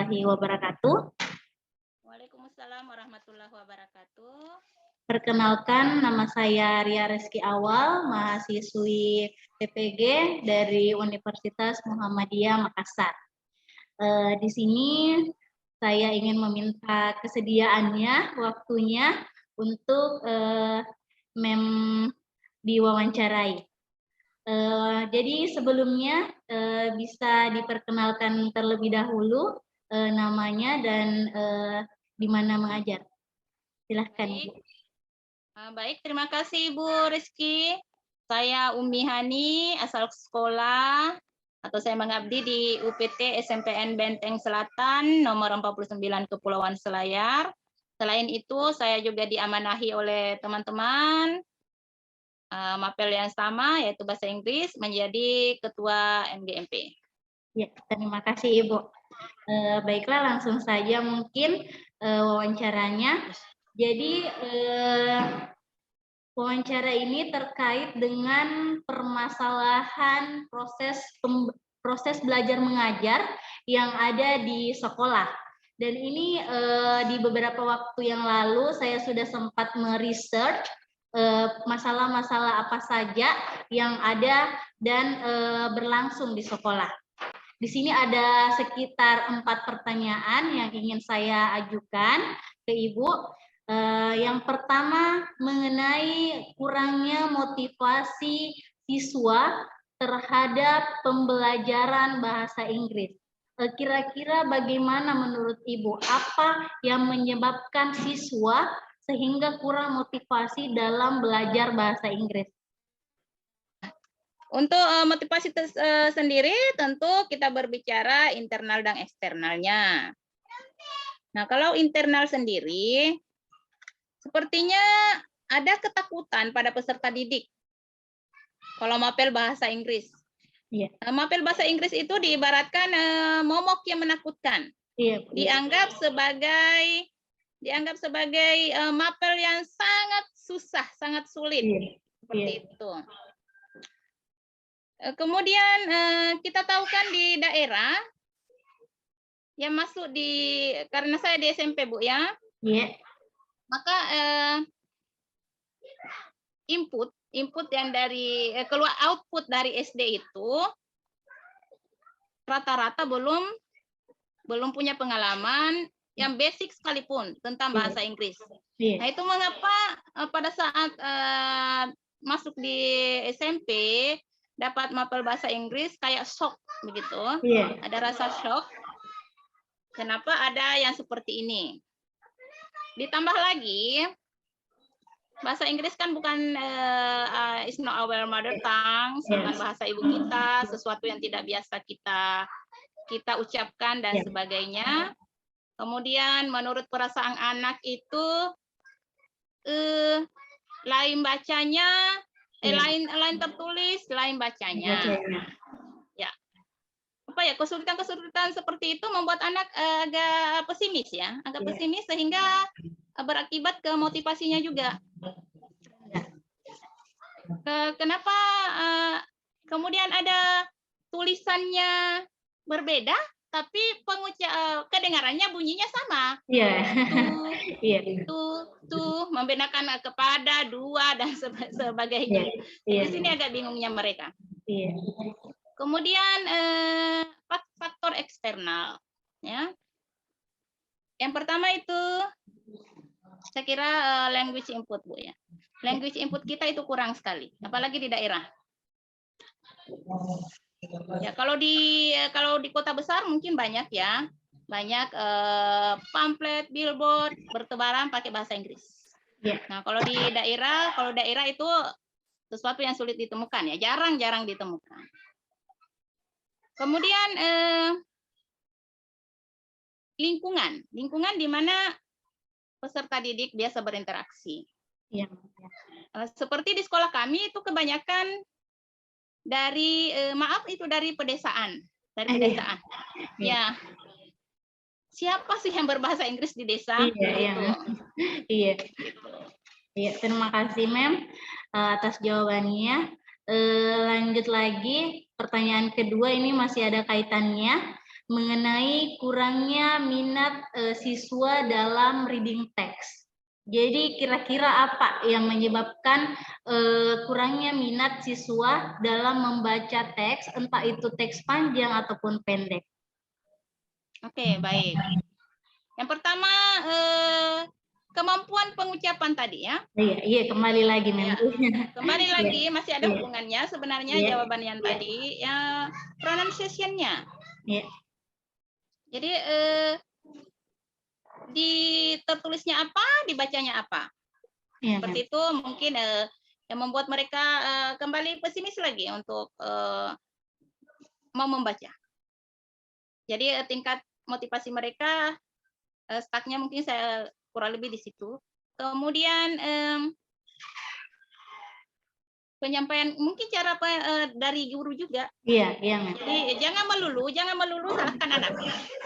warahmatullahi wabarakatuh. Waalaikumsalam warahmatullahi wabarakatuh. Perkenalkan, nama saya Ria Reski Awal, mahasiswi PPG dari Universitas Muhammadiyah Makassar. Di sini saya ingin meminta kesediaannya, waktunya untuk Mem diwawancarai. Jadi sebelumnya bisa diperkenalkan terlebih dahulu namanya dan di mana mengajar. Silahkan. Baik, terima kasih Ibu Rizky. Saya Umi Hani, asal sekolah atau saya mengabdi di UPT SMPN Benteng Selatan nomor 49 Kepulauan Selayar. Selain itu saya juga diamanahi oleh teman-teman mapel yang sama yaitu bahasa Inggris menjadi ketua MGMP. Ya, terima kasih Ibu. Baiklah, langsung saja mungkin wawancaranya. Jadi wawancara ini terkait dengan permasalahan proses belajar mengajar yang ada di sekolah. Dan ini di beberapa waktu yang lalu saya sudah sempat meresearch masalah-masalah apa saja yang ada dan berlangsung di sekolah. Di sini ada sekitar 4 pertanyaan yang ingin saya ajukan ke Ibu. Yang pertama mengenai kurangnya motivasi siswa terhadap pembelajaran bahasa Inggris. Kira-kira bagaimana menurut Ibu? Apa yang menyebabkan siswa sehingga kurang motivasi dalam belajar bahasa Inggris? Untuk motivasi sendiri tentu kita berbicara internal dan eksternalnya. Nah, kalau internal sendiri, sepertinya ada ketakutan pada peserta didik. Kalau mapel bahasa Inggris. Yeah. Mapel bahasa Inggris itu diibaratkan momok yang menakutkan. Yeah. Dianggap sebagai mapel yang sangat susah, sangat sulit. Yeah. Seperti itu. Kemudian kita tahu kan di daerah yang masuk karena saya di SMP Bu ya. Yeah. Maka input yang dari keluar output dari SD itu rata-rata belum punya pengalaman yang basic sekalipun tentang bahasa Inggris. Nah, itu mengapa pada saat masuk di SMP dapat mapel bahasa Inggris kayak shock begitu. Ada rasa shock. Kenapa ada yang seperti ini? Ditambah lagi bahasa Inggris kan bukan is not our mother tongue, bukan bahasa ibu kita, sesuatu yang tidak biasa kita ucapkan dan sebagainya. Kemudian menurut perasaan anak itu lain bacanya, lain tertulis, lain bacanya. Ya. Apa ya, kesulitan seperti itu membuat anak agak pesimis ya, pesimis sehingga berakibat ke motivasinya juga. Kenapa kemudian ada tulisannya berbeda, tapi kedengarannya bunyinya sama. Tuh, membedakan kepada, dua, dan sebagainya. Di sini agak bingungnya mereka. Kemudian faktor eksternal. Ya. Yang pertama itu, saya kira language input Bu ya. Language input kita itu kurang sekali, apalagi di daerah. Ya, kalau di kota besar mungkin banyak ya, banyak pamflet, billboard bertebaran pakai bahasa Inggris. Nah, kalau daerah itu sesuatu yang sulit ditemukan ya, jarang ditemukan. Kemudian lingkungan di mana peserta didik biasa berinteraksi. Seperti di sekolah kami itu kebanyakan dari dari pedesaan, Ya. Siapa sih yang berbahasa Inggris di desa? Iya. Terima kasih Mem atas jawabannya. Lanjut lagi, pertanyaan kedua ini masih ada kaitannya. mengenai kurangnya minat siswa dalam reading text. Jadi kira-kira apa yang menyebabkan kurangnya minat siswa dalam membaca teks, entah itu teks panjang ataupun pendek? Oke, baik. Yang pertama kemampuan pengucapan tadi ya. Iya, kembali lagi Ya, kembali lagi masih ada Iya. hubungannya sebenarnya Iya. jawaban yang tadi ya pronunciation-nya. Iya. Jadi di tertulisnya apa, dibacanya apa. Iya, Seperti itu mungkin yang membuat mereka kembali pesimis lagi untuk mau membaca. Jadi tingkat motivasi mereka stuck-nya mungkin saya kurang lebih di situ. Kemudian penyampaian mungkin cara dari guru juga. Iya. Jadi jangan melulu salahkan anak.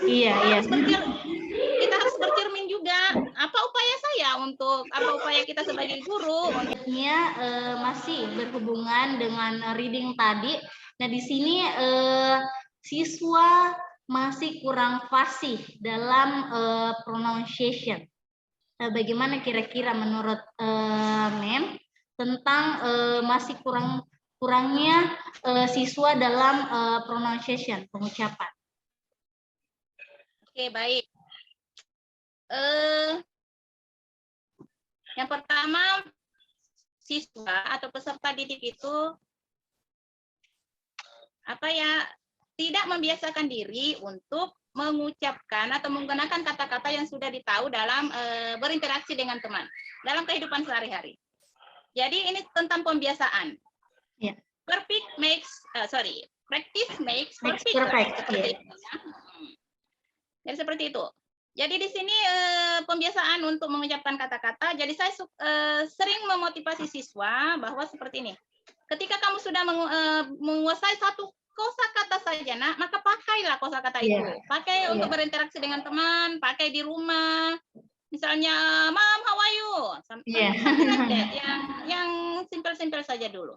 Iya. Kita harus bercermin juga. Apa upaya kita sebagai guru? Masih berhubungan dengan reading tadi. Nah, di sini siswa masih kurang fasih dalam pronunciation. Bagaimana kira-kira menurut Mem tentang masih kurangnya siswa dalam pronunciation, pengucapan? Oke, baik. Yang pertama, siswa atau peserta didik itu tidak membiasakan diri untuk mengucapkan atau menggunakan kata-kata yang sudah ditahu dalam berinteraksi dengan teman dalam kehidupan sehari-hari. Jadi ini tentang pembiasaan. Yeah. Practice makes perfect. Seperti itu. Jadi seperti itu. Jadi di sini pembiasaan untuk mengucapkan kata-kata. Jadi saya sering memotivasi siswa bahwa seperti ini. Ketika kamu sudah menguasai satu kosakata saja, nak, maka pakailah kosakata itu. Pakai untuk berinteraksi dengan teman, pakai di rumah. Misalnya, Mom, how are you? Something like that. Yang simpel-simpel saja dulu.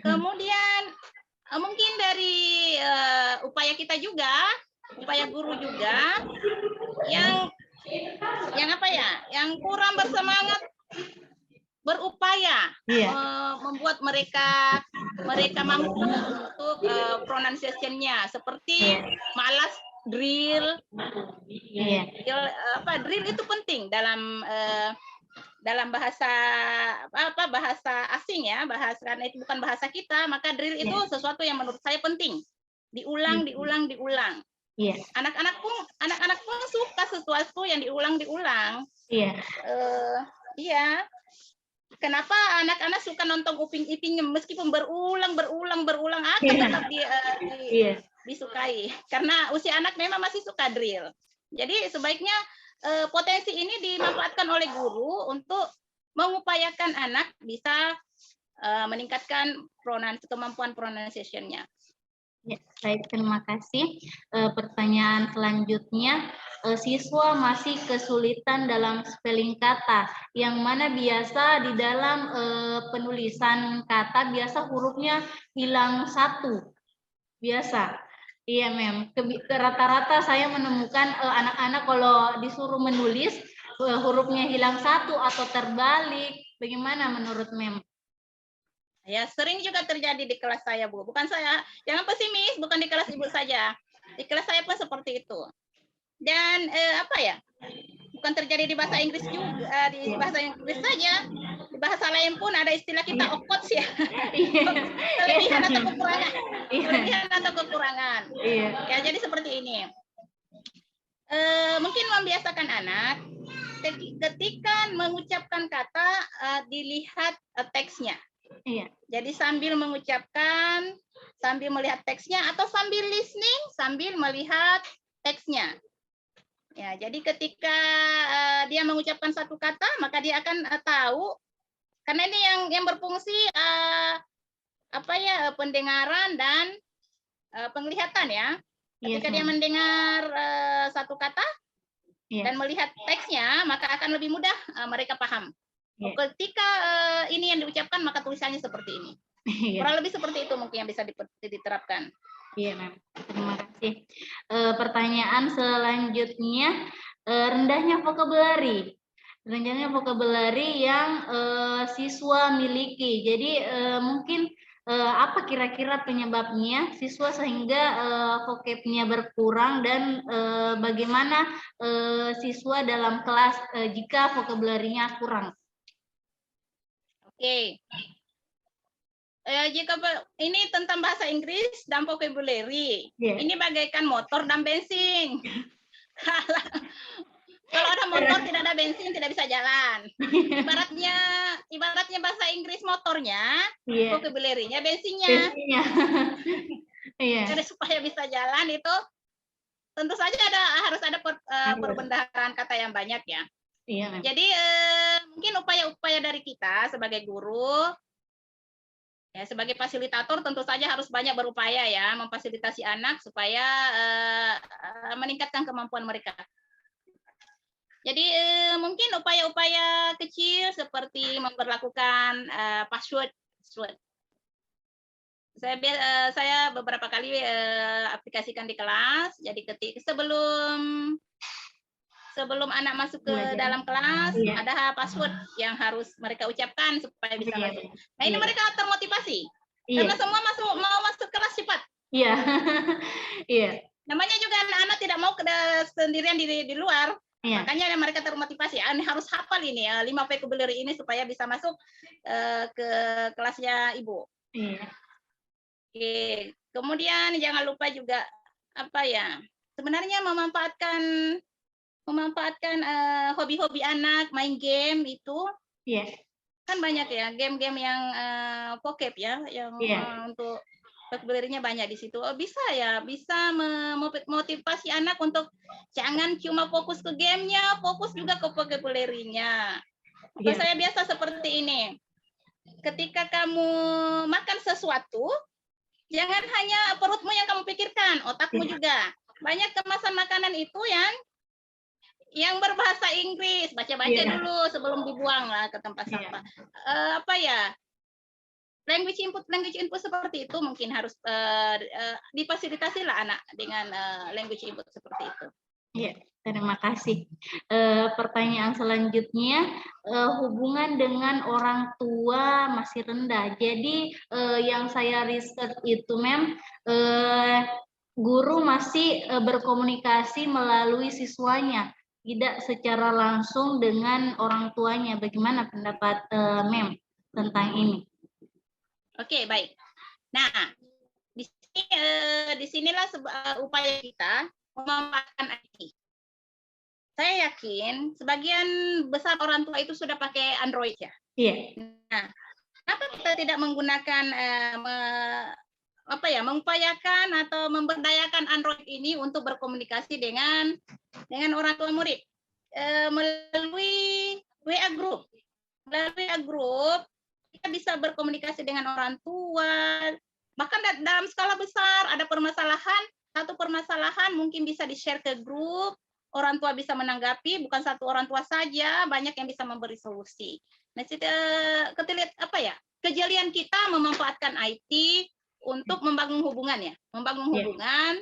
Kemudian mungkin dari upaya kita juga, upaya guru juga, yang kurang bersemangat berupaya membuat mereka mampu untuk pronunciation-nya, seperti malas drill. Drill itu penting dalam bahasa asing ya, karena itu bukan bahasa kita, maka drill itu sesuatu yang menurut saya penting. Diulang. Anak-anak pun suka sesuatu yang diulang. Iya. Kenapa anak-anak suka nonton Upin Ipin meskipun berulang akan tetap disukai, karena usia anak memang masih suka drill. Jadi sebaiknya potensi ini dimanfaatkan oleh guru untuk mengupayakan anak bisa meningkatkan kemampuan pronunciation-nya. Ya, baik, terima kasih. Pertanyaan selanjutnya, siswa masih kesulitan dalam spelling kata, yang mana biasa di dalam penulisan kata biasa hurufnya hilang satu, biasa. Iya, Mem. Rata-rata saya menemukan anak-anak kalau disuruh menulis hurufnya hilang satu atau terbalik. Bagaimana menurut Mem? Ya, sering juga terjadi di kelas saya, Bu. Bukan saya, jangan pesimis, bukan di kelas Ibu saja. Di kelas saya pun seperti itu. Dan bukan terjadi di bahasa Inggris juga, di bahasa Inggris saja. Di bahasa lain pun ada istilah kita okots ya. Kelebihan atau kekurangan. Ya, jadi seperti ini. Mungkin membiasakan anak ketika mengucapkan kata dilihat teksnya. Jadi sambil mengucapkan, sambil melihat teksnya, atau sambil listening, sambil melihat teksnya. Ya, jadi ketika dia mengucapkan satu kata, maka dia akan tahu, karena ini yang berfungsi pendengaran dan penglihatan ya. Ketika dia mendengar satu kata dan melihat teksnya, maka akan lebih mudah mereka paham. Ketika ini yang diucapkan, maka tulisannya seperti ini. Kurang lebih seperti itu mungkin yang bisa diterapkan. Iya, Mem. Terima kasih. Pertanyaan selanjutnya, rendahnya vocabulary. Rendahnya vocabulary yang siswa miliki. Jadi mungkin apa kira-kira penyebabnya siswa sehingga vocabnya berkurang dan bagaimana siswa dalam kelas jika vocabulary-nya kurang? Oke. Jika ini tentang bahasa Inggris dan vocabulary, ini bagaikan motor dan bensin. Kalau ada motor tidak ada bensin tidak bisa jalan. Ibaratnya bahasa Inggris motornya, vocabulary-nya bensinnya. Jadi supaya bisa jalan itu tentu saja harus ada perbendaharaan kata yang banyak ya. Jadi mungkin upaya-upaya dari kita sebagai guru, ya sebagai fasilitator tentu saja harus banyak berupaya ya memfasilitasi anak supaya meningkatkan kemampuan mereka. Jadi mungkin upaya-upaya kecil seperti memperlakukan password. Saya beberapa kali aplikasikan di kelas. Jadi sebelum anak masuk ke dalam kelas ada password yang harus mereka ucapkan supaya bisa masuk. Nah ini mereka termotivasi karena semua mau masuk kelas cepat. Namanya juga anak-anak tidak mau sendirian di luar. Makanya mereka termotivasi. Ini harus hafal ini 5 vocabulary ini supaya bisa masuk ke kelasnya ibu. Oke. Kemudian jangan lupa juga sebenarnya memanfaatkan hobi-hobi anak, main game itu. Kan banyak ya game-game yang vocab ya, yang untuk vocabulary-nya banyak di situ. Bisa memotivasi anak untuk jangan cuma fokus ke gamenya, fokus juga ke vocabulary-nya. Saya biasa seperti ini. Ketika kamu makan sesuatu, jangan hanya perutmu yang kamu pikirkan, otakmu juga. Banyak kemasan makanan itu yang berbahasa Inggris, baca-baca dulu sebelum dibuang lah ke tempat sampah. Language input seperti itu mungkin harus difasilitasi lah anak dengan language input seperti itu. Iya, terima kasih. Pertanyaan selanjutnya, hubungan dengan orang tua masih rendah. Jadi yang saya riset itu, Mem, guru masih berkomunikasi melalui siswanya, tidak secara langsung dengan orang tuanya. Bagaimana pendapat Mem tentang ini? Oke, baik. Nah, di sinilah upaya kita memanfaatkan IT. Saya yakin sebagian besar orang tua itu sudah pakai Android ya. Nah, kenapa kita tidak menggunakan mengupayakan atau memberdayakan Android ini untuk berkomunikasi dengan orang tua murid melalui WA group. Melalui WA group kita bisa berkomunikasi dengan orang tua. Bahkan dalam skala besar ada satu permasalahan mungkin bisa di-share ke grup, orang tua bisa menanggapi, bukan satu orang tua saja, banyak yang bisa memberi solusi. Nah, kejelian kita memanfaatkan IT untuk membangun hubungan ya. Membangun hubungan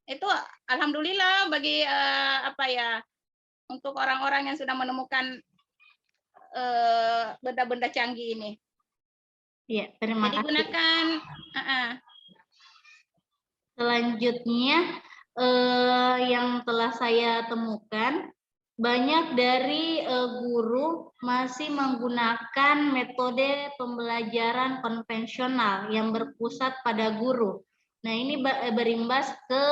itu alhamdulillah bagi untuk orang-orang yang sudah menemukan benda-benda canggih ini. Terima kasih. Gunakan. Selanjutnya yang telah saya temukan, banyak dari guru masih menggunakan metode pembelajaran konvensional yang berpusat pada guru. Nah, ini berimbas ke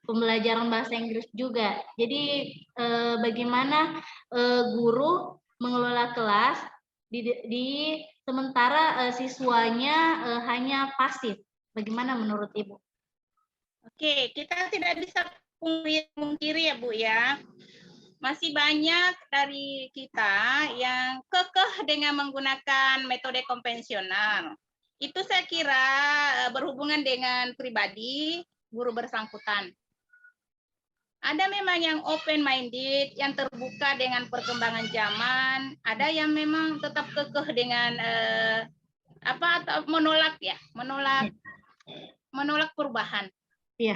pembelajaran bahasa Inggris juga. Jadi bagaimana guru mengelola kelas di sementara siswanya hanya pasif. Bagaimana menurut Ibu? Oke, kita tidak bisa pungkiri ya Bu ya. Masih banyak dari kita yang kekeh dengan menggunakan metode konvensional. Itu saya kira berhubungan dengan pribadi guru bersangkutan. Ada memang yang open-minded, yang terbuka dengan perkembangan zaman. Ada yang memang tetap kekeh dengan atau menolak menolak perubahan. Iya.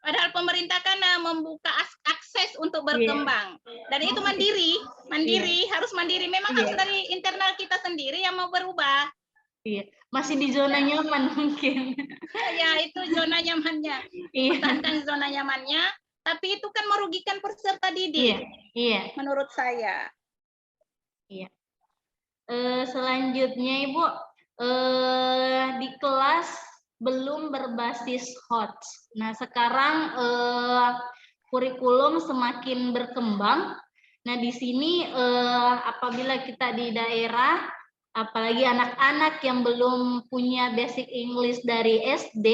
Padahal pemerintah kan membuka akses untuk berkembang. Dan itu mandiri, harus mandiri. Memang harus dari internal kita sendiri yang mau berubah. Iya, masih di zona nyaman mungkin. Ya, itu zona nyamannya. Pertahankan zona nyamannya, tapi itu kan merugikan peserta didik. Iya. Menurut saya. Iya. Selanjutnya Ibu, di kelas belum berbasis HOTS. Nah, sekarang kurikulum semakin berkembang. Nah, di sini apabila kita di daerah, apalagi anak-anak yang belum punya basic English dari SD,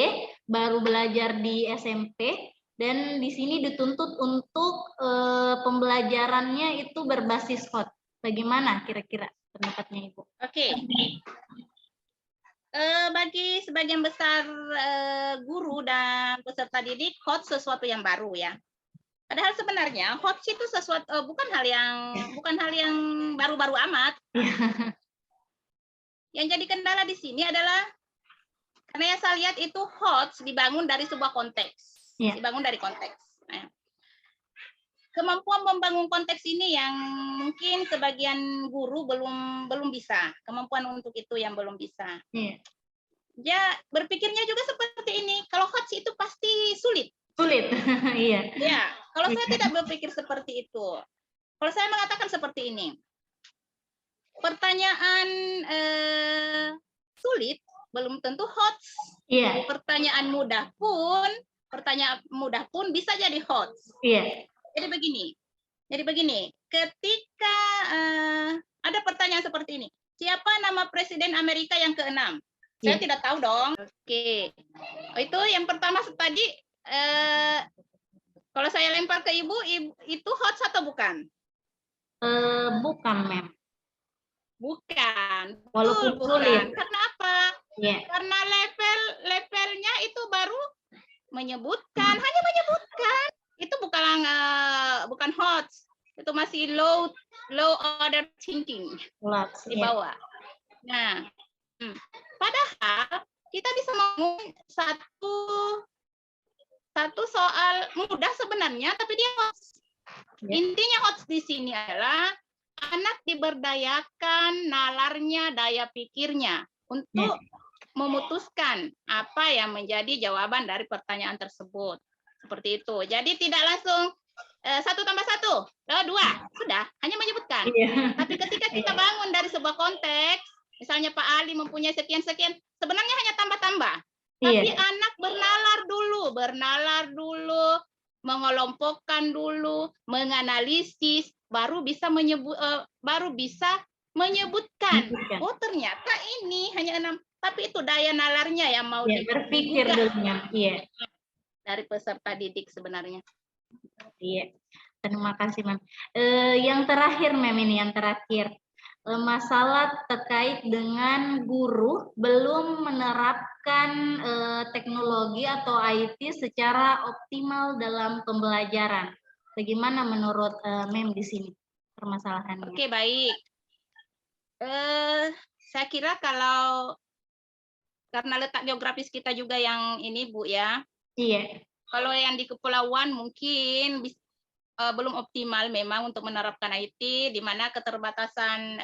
baru belajar di SMP, dan di sini dituntut untuk pembelajarannya itu berbasis HOTS. Bagaimana kira-kira pendapatnya Ibu? Oke. Bagi sebagian besar guru dan peserta didik, HOTS sesuatu yang baru ya. Padahal sebenarnya HOTS itu sesuatu bukan hal yang baru-baru amat. Yang jadi kendala di sini adalah karena yang saya lihat itu HOTS dibangun dari sebuah konteks, dibangun dari konteks. Nah, kemampuan membangun konteks ini yang mungkin sebagian guru belum bisa, kemampuan untuk itu yang belum bisa. Ya, berpikirnya juga seperti ini. Kalau HOTS itu pasti sulit. Sulit, iya. Ya, kalau saya tidak berpikir seperti itu. Kalau saya mengatakan seperti ini. Pertanyaan sulit belum tentu HOTS. Iya. Pertanyaan mudah pun bisa jadi HOTS. Iya. Jadi begini. Ketika ada pertanyaan seperti ini, siapa nama Presiden Amerika yang ke-6? Saya tidak tahu dong. Oke. Itu yang pertama tadi. Kalau saya lempar ke ibu itu HOTS atau bukan? Bukan, Mem. Bukan. Walaupun sulit. Karena apa? Karena levelnya itu baru menyebutkan, hanya menyebutkan. Itu bukan HOTS. Itu masih low order thinking di bawah. Nah, padahal kita bisa ngomong satu soal mudah sebenarnya, tapi dia HOTS. Intinya HOTS di sini adalah anak diberdayakan nalarnya, daya pikirnya untuk memutuskan apa yang menjadi jawaban dari pertanyaan tersebut. Seperti itu. Jadi tidak langsung 1 tambah 1, 2, sudah, hanya menyebutkan. Tapi ketika kita bangun dari sebuah konteks, misalnya Pak Ali mempunyai sekian-sekian, sebenarnya hanya tambah-tambah. Tapi anak bernalar dulu, mengelompokkan dulu, menganalisis, baru bisa menyebutkan. Oh, ternyata ini hanya 6, tapi itu daya nalarnya yang mau berpikir dulunya. Dari peserta didik sebenarnya. Iya. Terima kasih, Mem. Yang terakhir, Mem, ini yang terakhir. Masalah terkait dengan guru belum menerapkan teknologi atau IT secara optimal dalam pembelajaran. Bagaimana menurut Mem di sini permasalahannya? Oke, baik. Saya kira karena letak geografis kita juga yang ini, Bu, ya. Iya. Kalau yang di kepulauan mungkin belum optimal memang untuk menerapkan IT, di mana keterbatasan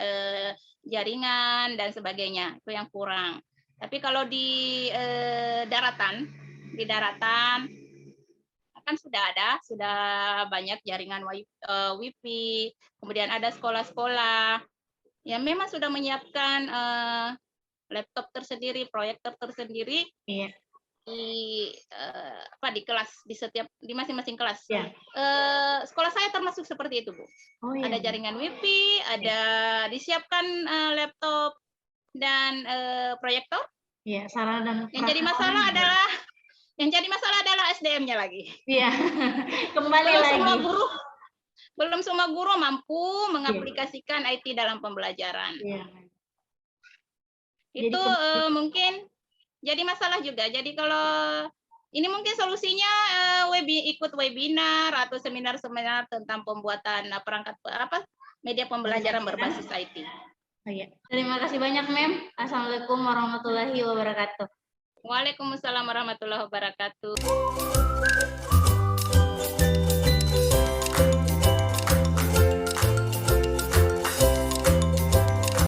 jaringan dan sebagainya, itu yang kurang. Tapi kalau di daratan kan sudah banyak jaringan Wi-Fi, kemudian ada sekolah-sekolah yang memang sudah menyiapkan laptop tersendiri, proyektor tersendiri. Di kelas, di masing-masing kelas. Sekolah saya termasuk seperti itu, Bu. Ada jaringan Wi-Fi, ada disiapkan laptop dan proyektor. Sarana dan yang jadi masalah adalah SDM-nya lagi. Kembali lagi. Belum semua guru mampu mengaplikasikan IT dalam pembelajaran. Itu mungkin jadi masalah juga. Jadi kalau ini mungkin solusinya ikut webinar atau seminar-seminar tentang pembuatan perangkat media pembelajaran berbasis IT. Terima kasih banyak, Mem. Assalamualaikum warahmatullahi wabarakatuh. Waalaikumsalam warahmatullahi wabarakatuh.